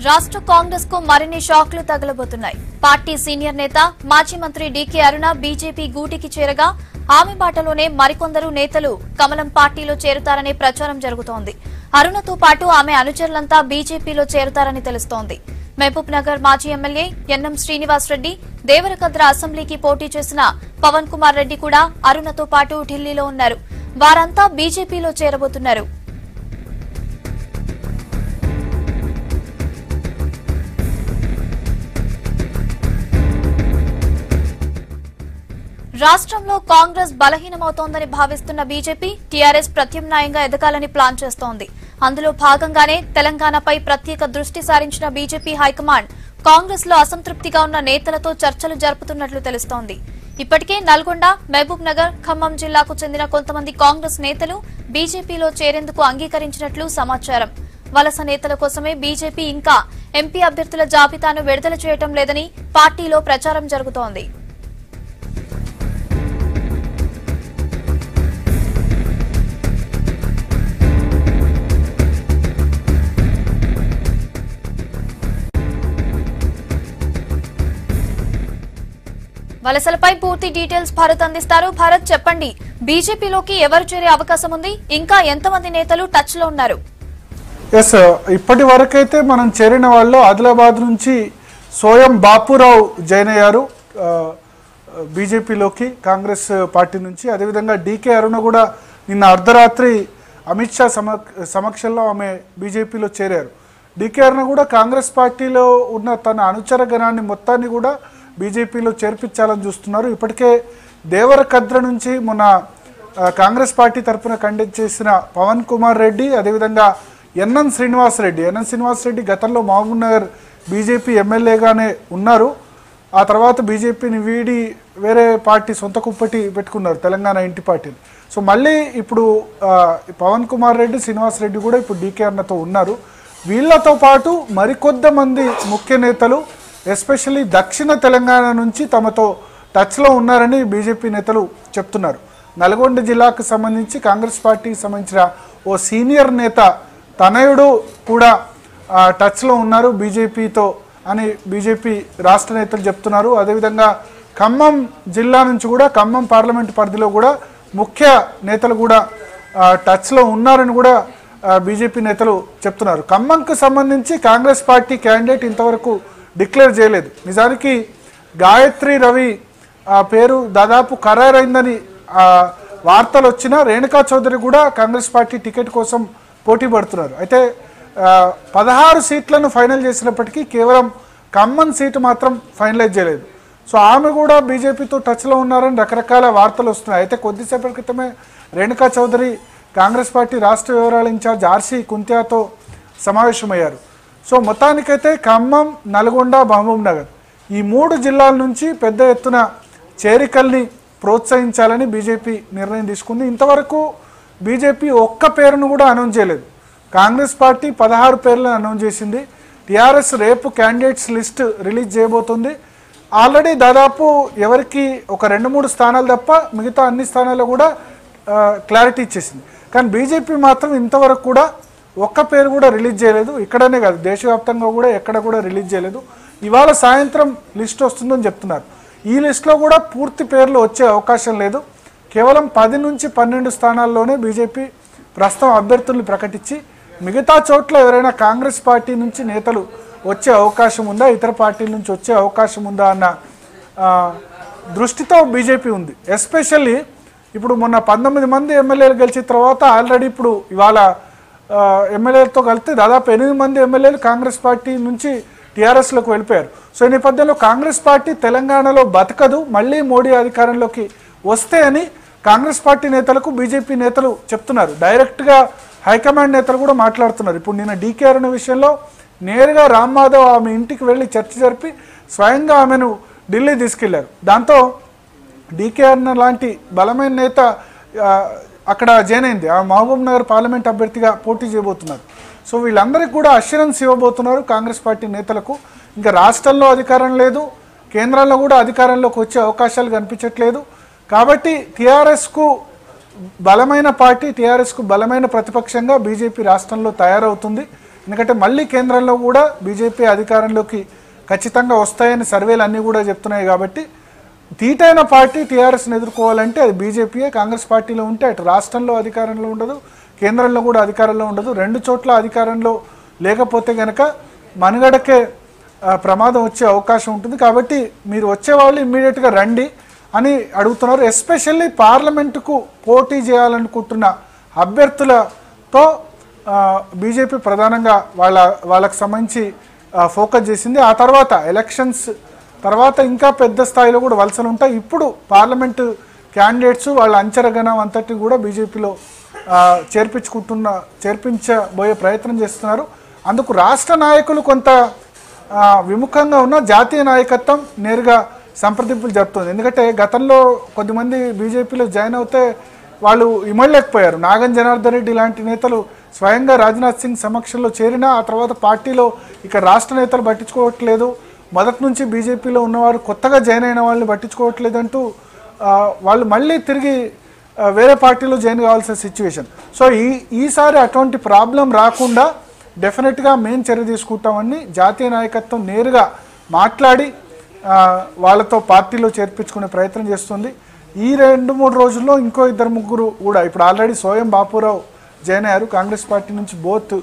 రాష్ట్ర కాంగ్రెస్ కు మరిన్ని షాక్లు తగలబోతున్నాయి. పార్టీ సీనియర్ నేత మాజీ మంత్రి డీకే అరుణ బీజేపీ గూటికి చేరగా ఆమె బాటలోనే మరికొందరు నేతలు కమలం పార్టీలో చేరుతారనే ప్రచారం జరుగుతోంది. అరుణతో పాటు ఆమె అనుచరులంతా బీజేపీలో చేరుతారని తెలుస్తోంది. మహబూబ్ నగర్ మాజీ ఎమ్మెల్యే ఎన్ఎం శ్రీనివాస్ రెడ్డి, దేవరకద్ర అసెంబ్లీకి పోటీ చేసిన పవన్ కుమార్ రెడ్డి కూడా అరుణతో పాటు ఢిల్లీలో ఉన్నారు. వారంతా బీజేపీలో చేరబోతున్నారు. రాష్ట్రంలో కాంగ్రెస్ బలహీనమవుతోందని భావిస్తున్న బీజేపీ టీఆర్ఎస్ ప్రత్యామ్నాయంగా ఎదగాలని ప్లాన్ చేస్తోంది. అందులో భాగంగానే తెలంగాణపై ప్రత్యేక దృష్టి సారించిన బీజేపీ హైకమాండ్ కాంగ్రెస్ లో అసంతృప్తిగా ఉన్న నేతలతో చర్చలు జరుపుతున్నట్లు తెలుస్తోంది. ఇప్పటికే నల్గొండ, మహబూబ్ నగర్, ఖమ్మం జిల్లాకు చెందిన కొంతమంది కాంగ్రెస్ నేతలు బీజేపీలో చేరేందుకు అంగీకరించినట్లు సమాచారం. వలస నేతల కోసమే బీజేపీ ఇంకా ఎంపీ అభ్యర్థుల జాబితాను విడుదల చేయడం లేదని పార్టీలో ప్రచారం జరుగుతోంది. వలసలపై పూర్తి డీటెయిల్స్ భారత్ అందిస్తారు. భారత్, చెప్పండి, బీజేపీలోకి ఎవరు చేరే అవకాశం ఉంది? ఇంకా ఎంతమంది నేతలు టచ్ లో ఉన్నారు? ఎస్, ఇప్పటి వరకైతే మనం చేరిన వాళ్ళు ఆదిలాబాద్ నుంచి సోయం బాపురావు జాయిన్ అయ్యారు బీజేపీలోకి కాంగ్రెస్ పార్టీ నుంచి. అదేవిధంగా డీకే అరుణ కూడా నిన్న అర్ధరాత్రి అమిత్ షా సమక్షంలో ఆమె బీజేపీలో చేరారు. డీకే అరుణ కూడా కాంగ్రెస్ పార్టీలో ఉన్న తన అనుచర గణాన్ని మొత్తాన్ని కూడా బీజేపీలో చేర్పించాలని చూస్తున్నారు. ఇప్పటికే దేవరకద్ర నుంచి మొన్న కాంగ్రెస్ పార్టీ తరఫున కండక్ట్ చేసిన పవన్ కుమార్ రెడ్డి, అదేవిధంగా ఎన్ఎం శ్రీనివాస్ రెడ్డి గతంలో మహబూబ్ నగర్ బీజేపీ ఎమ్మెల్యేగానే ఉన్నారు. ఆ తర్వాత బీజేపీని వీడి వేరే పార్టీ సొంత కుప్పటి పెట్టుకున్నారు, తెలంగాణ ఇంటి పార్టీని. సో మళ్ళీ ఇప్పుడు పవన్ కుమార్ రెడ్డి, శ్రీనివాస్ రెడ్డి కూడా ఇప్పుడు డీకే అన్నతో ఉన్నారు. వీళ్లతో పాటు మరికొద్దిమంది ముఖ్య నేతలు ఎస్పెషల్లీ దక్షిణ తెలంగాణ నుంచి తమతో టచ్లో ఉన్నారని బీజేపీ నేతలు చెప్తున్నారు. నల్గొండ జిల్లాకు సంబంధించి కాంగ్రెస్ పార్టీకి సంబంధించిన ఓ సీనియర్ నేత తనయుడు కూడా టచ్లో ఉన్నారు బీజేపీతో అని బీజేపీ రాష్ట్ర నేతలు చెప్తున్నారు. అదేవిధంగా ఖమ్మం జిల్లా నుంచి కూడా, ఖమ్మం పార్లమెంటు పరిధిలో కూడా ముఖ్య నేతలు కూడా టచ్లో ఉన్నారని కూడా బీజేపీ నేతలు చెప్తున్నారు. ఖమ్మంకు సంబంధించి కాంగ్రెస్ పార్టీ క్యాండిడేట్ ఇంతవరకు డిక్లేర్ చేయలేదు. నిజానికి గాయత్రి రవి పేరు దాదాపు ఖరారైందని వార్తలు వచ్చినా రేణుకా చౌదరి కూడా కాంగ్రెస్ పార్టీ టికెట్ కోసం పోటీ పడుతున్నారు. అయితే 16 సీట్లను ఫైనల్ చేసినప్పటికీ కేవలం ఖమ్మం సీటు మాత్రం ఫైనలైజ్ చేయలేదు. సో ఆమె కూడా బీజేపీతో టచ్లో ఉన్నారని రకరకాల వార్తలు వస్తున్నాయి. అయితే కొద్దిసేపటి క్రితమే రేణుకా చౌదరి కాంగ్రెస్ పార్టీ రాష్ట్ర వ్యవహారాల ఇన్ఛార్జ్ ఆర్సీ కుంత్యాతో సమావేశమయ్యారు. సో మొత్తానికైతే ఖమ్మం, నల్గొండ, మహబూబ్ నగర్ ఈ 3 జిల్లాల నుంచి పెద్ద ఎత్తున చేరికల్ని ప్రోత్సహించాలని బీజేపీ నిర్ణయం తీసుకుంది. ఇంతవరకు బీజేపీ ఒక్క పేరును కూడా అనౌన్స్ చేయలేదు. కాంగ్రెస్ పార్టీ 16 పేర్లను అనౌన్స్ చేసింది. టీఆర్ఎస్ రేపు క్యాండిడేట్స్ లిస్ట్ రిలీజ్ చేయబోతుంది. ఆల్రెడీ దాదాపు ఎవరికి ఒక 2-3 స్థానాలు తప్ప మిగతా అన్ని స్థానాల్లో కూడా క్లారిటీ ఇచ్చేసింది. కానీ బీజేపీ మాత్రం ఇంతవరకు కూడా ఒక్క పేరు కూడా రిలీజ్ చేయలేదు. ఇక్కడనే కాదు, దేశవ్యాప్తంగా కూడా ఎక్కడ కూడా రిలీజ్ చేయలేదు. ఇవాళ సాయంత్రం లిస్ట్ వస్తుందని చెప్తున్నారు. ఈ లిస్టులో కూడా పూర్తి పేర్లు వచ్చే అవకాశం లేదు. కేవలం 10 నుంచి 12 స్థానాల్లోనే బీజేపీ ప్రస్తుతం అభ్యర్థుల్ని ప్రకటించి మిగతా చోట్ల ఎవరైనా కాంగ్రెస్ పార్టీ నుంచి నేతలు వచ్చే అవకాశం ఉందా, ఇతర పార్టీల నుంచి వచ్చే అవకాశం ఉందా అన్న దృష్టితో బీజేపీ ఉంది. ఎస్పెషల్లీ ఇప్పుడు మొన్న 19 మంది ఎమ్మెల్యేలు గెలిచిన తర్వాత ఆల్రెడీ ఇప్పుడు ఇవాళ ఎమ్మెల్యేలతో కలిస్తే దాదాపు 8 మంది ఎమ్మెల్యేలు కాంగ్రెస్ పార్టీ నుంచి టీఆర్ఎస్లోకి వెళ్ళిపోయారు. సో ఈ నేపథ్యంలో కాంగ్రెస్ పార్టీ తెలంగాణలో బతకదు, మళ్ళీ మోడీ అధికారంలోకి వస్తే అని కాంగ్రెస్ పార్టీ నేతలకు బీజేపీ నేతలు చెప్తున్నారు. డైరెక్ట్గా హైకమాండ్ నేతలు కూడా మాట్లాడుతున్నారు. ఇప్పుడు నిన్న డీకే అరుణ విషయంలో నేరుగా రామ్ మాధవ్ ఆమె ఇంటికి వెళ్ళి చర్చ జరిపి స్వయంగా ఆమెను ఢిల్లీ తీసుకెళ్లారు. దాంతో డీకే అరుణ లాంటి బలమైన నేత అక్కడ జాయిన్ అయింది. ఆ మహబూబ్ నగర్ పార్లమెంట్ అభ్యర్థిగా పోటీ చేయబోతున్నారు. సో వీళ్ళందరికీ కూడా అష్యూరెన్స్ ఇవ్వబోతున్నారు కాంగ్రెస్ పార్టీ నేతలకు. ఇంకా రాష్ట్రంలో అధికారం లేదు, కేంద్రంలో కూడా అధికారంలోకి వచ్చే అవకాశాలు కనిపించట్లేదు. కాబట్టి టీఆర్ఎస్కు బలమైన పార్టీ, టీఆర్ఎస్కు బలమైన ప్రతిపక్షంగా బీజేపీ రాష్ట్రంలో తయారవుతుంది. ఎందుకంటే మళ్ళీ కేంద్రంలో కూడా బీజేపీ అధికారంలోకి ఖచ్చితంగా వస్తాయని సర్వేలు అన్నీ కూడా చెప్తున్నాయి కాబట్టి తీటైన పార్టీ టీఆర్ఎస్ని ఎదుర్కోవాలంటే అది బీజేపీయే. కాంగ్రెస్ పార్టీలో ఉంటే అటు రాష్ట్రంలో అధికారంలో ఉండదు, కేంద్రంలో కూడా అధికారంలో ఉండదు. రెండు చోట్ల అధికారంలో లేకపోతే కనుక మనుగడకే ప్రమాదం వచ్చే అవకాశం ఉంటుంది. కాబట్టి మీరు వచ్చేవాళ్ళు ఇమ్మీడియట్గా రండి అని అడుగుతున్నారు. ఎస్పెషల్లీ పార్లమెంటుకు పోటీ చేయాలనుకుంటున్న అభ్యర్థులతో బీజేపీ ప్రధానంగా వాళ్ళకు సంబంధించి ఫోకస్ చేసింది. ఆ తర్వాత ఎలక్షన్స్ తర్వాత ఇంకా పెద్ద స్థాయిలో కూడా వలసలు ఉంటాయి. ఇప్పుడు క్యాండిడేట్స్ వాళ్ళ అంచరగణం అంతటి కూడా బీజేపీలో చేర్పించబోయే ప్రయత్నం చేస్తున్నారు. అందుకు రాష్ట్ర నాయకులు కొంత విముఖంగా ఉన్న జాతీయ నాయకత్వం నేరుగా సంప్రదింపులు జరుపుతుంది. ఎందుకంటే గతంలో కొద్దిమంది బీజేపీలో జాయిన్ అవుతే వాళ్ళు ఇమడలేకపోయారు. నాగం జనార్దన్ రెడ్డి లాంటి నేతలు స్వయంగా రాజ్నాథ్ సింగ్ సమక్షంలో చేరినా ఆ తర్వాత పార్టీలో ఇక రాష్ట్ర నేతలు పట్టించుకోవట్లేదు, మొదటి నుంచి బీజేపీలో ఉన్నవారు కొత్తగా జాయిన్ అయిన వాళ్ళని పట్టించుకోవట్లేదంటూ వాళ్ళు మళ్ళీ తిరిగి వేరే పార్టీలో జాయిన్ కావాల్సిన సిచ్యువేషన్. సో ఈసారి అటువంటి ప్రాబ్లం రాకుండా డెఫినెట్గా మేము చర్య తీసుకుంటామని జాతీయ నాయకత్వం నేరుగా మాట్లాడి వాళ్ళతో పార్టీలో చేర్పించుకునే ప్రయత్నం చేస్తుంది. ఈ 2-3 రోజుల్లో ఇంకో 2-3 కూడా ఇప్పుడు ఆల్రెడీ సోయం బాపురావు జాయిన్ అయ్యారు. కాంగ్రెస్ పార్టీ నుంచి బోత్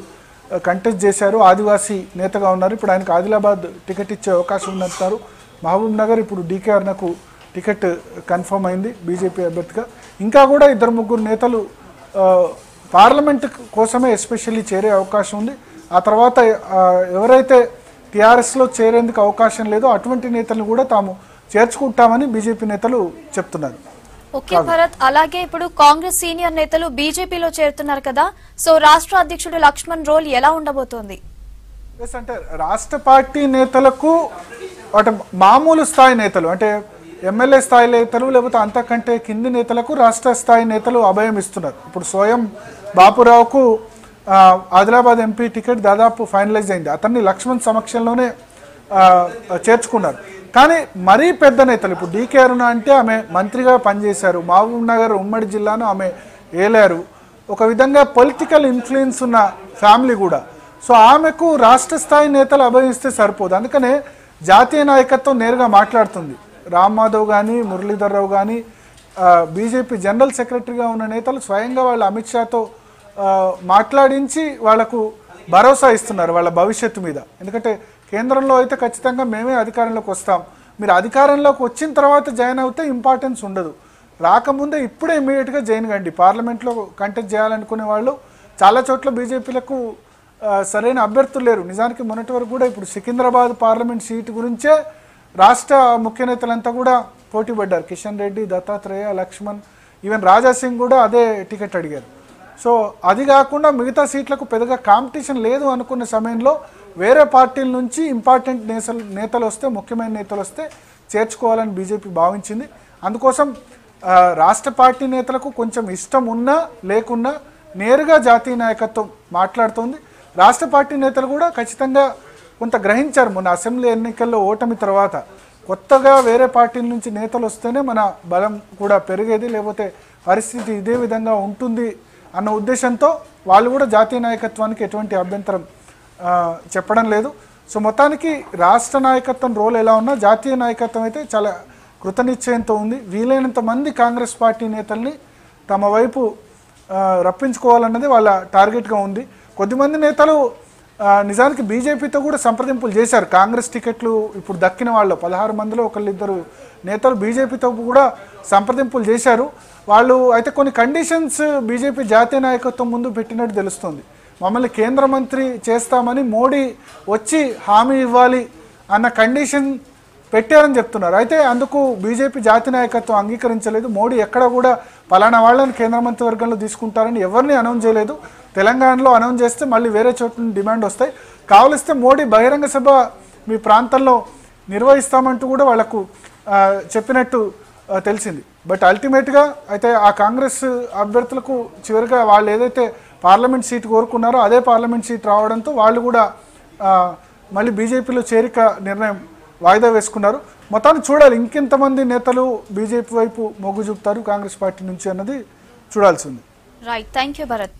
కంటెస్ట్ చేశారు, ఆదివాసీ నేతగా ఉన్నారు. ఇప్పుడు ఆయనకు ఆదిలాబాద్ టికెట్ ఇచ్చే అవకాశం ఉందంటారు. మహబూబ్ నగర్ ఇప్పుడు డీకే అరుణకు టికెట్ కన్ఫర్మ్ అయింది బీజేపీ అభ్యర్థిగా. ఇంకా కూడా 2-3 నేతలు పార్లమెంట్ కోసమే ఎస్పెషల్లీ చేరే అవకాశం ఉంది. ఆ తర్వాత ఎవరైతే టీఆర్ఎస్లో చేరేందుకు అవకాశం లేదో అటువంటి నేతలను కూడా తాము చేర్చుకుంటామని బీజేపీ నేతలు చెప్తున్నారు. ఓకే భరత్, అలాగే ఇప్పుడు కాంగ్రెస్ సీనియర్ నేతలు బీజేపీలో చేరుతున్నారు కదా, సో రాష్ట్ర అధ్యక్షుడు లక్ష్మణ్ రోల్ ఎలా ఉండబోతోంది? అంటే రాష్ట్ర పార్టీ నేతలకు అంటే మామూలు స్థాయి నేతలు అంటే ఎమ్మెల్యే స్థాయి నేతలు లేకపోతే అంతకంటే కింది నేతలకు రాష్ట్ర స్థాయి నేతలు అభయం ఇస్తున్నారు. ఇప్పుడు సోయం బాపురావుకు ఆదిలాబాద్ ఎంపీ టికెట్ దాదాపు ఫైనలైజ్ అయింది. అతన్ని లక్ష్మణ్ సమక్షంలోనే చేర్చుకున్నారు. కానీ మరీ పెద్ద నేతలు ఇప్పుడు డీకే అరుణ అంటే ఆమె మంత్రిగా పనిచేశారు, మహబూబ్ నగర్ ఉమ్మడి జిల్లాను ఆమె ఏలారు, ఒక విధంగా పొలిటికల్ ఇన్ఫ్లుయెన్స్ ఉన్న ఫ్యామిలీ కూడా. సో ఆమెకు రాష్ట్ర స్థాయి నేతలు అభయిస్తే సరిపోదు. అందుకనే జాతీయ నాయకత్వం నేరుగా మాట్లాడుతుంది. రామ్ మాధవ్ కానీ మురళీధర్ రావు కానీ బీజేపీ జనరల్ సెక్రటరీగా ఉన్న నేతలు స్వయంగా వాళ్ళ అమిత్ షాతో మాట్లాడించి వాళ్లకు భరోసా ఇస్తున్నారు వాళ్ళ భవిష్యత్తు మీద. ఎందుకంటే కేంద్రంలో అయితే ఖచ్చితంగా మేమే అధికారంలోకి వస్తాం, మీరు అధికారంలోకి వచ్చిన తర్వాత జాయిన్ అవుతే ఇంపార్టెన్స్ ఉండదు, రాకముందే ఇప్పుడే ఇమీడియట్గా జాయిన్ కండి. పార్లమెంట్లో కంటెస్ట్ చేయాలనుకునే వాళ్ళు చాలా చోట్ల బీజేపీలకు సరైన అభ్యర్థులు లేరు. నిజానికి మొన్నటి వరకు కూడా ఇప్పుడు సికింద్రాబాద్ పార్లమెంట్ సీటు గురించే రాష్ట్ర ముఖ్య నేతలంతా కూడా పోటీ పడ్డారు. కిషన్ రెడ్డి, దత్తాత్రేయ, లక్ష్మణ్, ఈవెన్ రాజాసింగ్ కూడా అదే టికెట్ అడిగారు. సో అది కాకుండా మిగతా సీట్లకు పెద్దగా కాంపిటీషన్ లేదు అనుకున్న సమయంలో వేరే పార్టీల నుంచి ఇంపార్టెంట్ నేతలు వస్తే, ముఖ్యమైన నేతలు వస్తే చేర్చుకోవాలని బీజేపీ భావించింది. అందుకోసం రాష్ట్ర పార్టీ నేతలకు కొంచెం ఇష్టం ఉన్నా లేకున్నా నేరుగా జాతీయ నాయకత్వం మాట్లాడుతోంది. రాష్ట్ర పార్టీ నేతలు కూడా ఖచ్చితంగా కొంత గ్రహించారు. మొన్న అసెంబ్లీ ఎన్నికల్లో ఓటమి తర్వాత కొత్తగా వేరే పార్టీల నుంచి నేతలు వస్తేనే మన బలం కూడా పెరిగేది, లేకపోతే పరిస్థితి ఇదే విధంగా ఉంటుంది అన్న ఉద్దేశంతో వాళ్ళు కూడా జాతీయ నాయకత్వానికి ఎటువంటి అభ్యంతరం చెప్పడం లేదు. సో మొత్తానికి రాష్ట్ర నాయకత్వం రోల్ ఎలా ఉన్నా జాతీయ నాయకత్వం అయితే చాలా కృతనిశ్చయంతో ఉంది. వీలైనంత మంది కాంగ్రెస్ పార్టీ నేతల్ని తమ వైపు రప్పించుకోవాలన్నది వాళ్ళ టార్గెట్గా ఉంది. కొద్దిమంది నేతలు నిజానికి బీజేపీతో కూడా సంప్రదింపులు చేశారు. కాంగ్రెస్ టికెట్లు ఇప్పుడు దక్కిన వాళ్ళు 16 మందిలో 1-2 నేతలు బీజేపీతో కూడా సంప్రదింపులు చేశారు. వాళ్ళు అయితే కొన్ని కండిషన్స్ బీజేపీ జాతీయ నాయకత్వం ముందు పెట్టినట్టు తెలుస్తుంది. మమ్మల్ని కేంద్ర మంత్రి చేస్తామని మోడీ వచ్చి హామీ ఇవ్వాలి అన్న కండిషన్ పెట్టారని చెప్తున్నారు. అయితే అందుకు బీజేపీ జాతీయ నాయకత్వం అంగీకరించలేదు. మోడీ ఎక్కడ కూడా పలానా వాళ్ళని కేంద్ర మంత్రివర్గంలో తీసుకుంటారని ఎవరిని అనౌన్స్ చేయలేదు. తెలంగాణలో అనౌన్స్ చేస్తే మళ్ళీ వేరే చోట డిమాండ్ వస్తాయి. కావలిస్తే మోడీ బహిరంగ సభ మీ ప్రాంతంలో నిర్వహిస్తామంటూ కూడా వాళ్లకు చెప్పినట్టు తెలిసింది. బట్ అల్టిమేట్గా అయితే ఆ కాంగ్రెస్ అభ్యర్థులకు చివరిగా వాళ్ళు ఏదైతే పార్లమెంట్ సీట్ కోరుకున్నారో అదే పార్లమెంట్ సీట్ రావడంతో వాళ్ళు కూడా మళ్ళీ బీజేపీలో చేరిక నిర్ణయం వాయిదా వేసుకున్నారు. మొత్తాన్ని చూడాలి ఇంకెంతమంది నేతలు బీజేపీ వైపు మొగ్గు చూపుతారు కాంగ్రెస్ పార్టీ నుంచి అన్నది చూడాల్సి ఉంది. Right, thank you Bharat.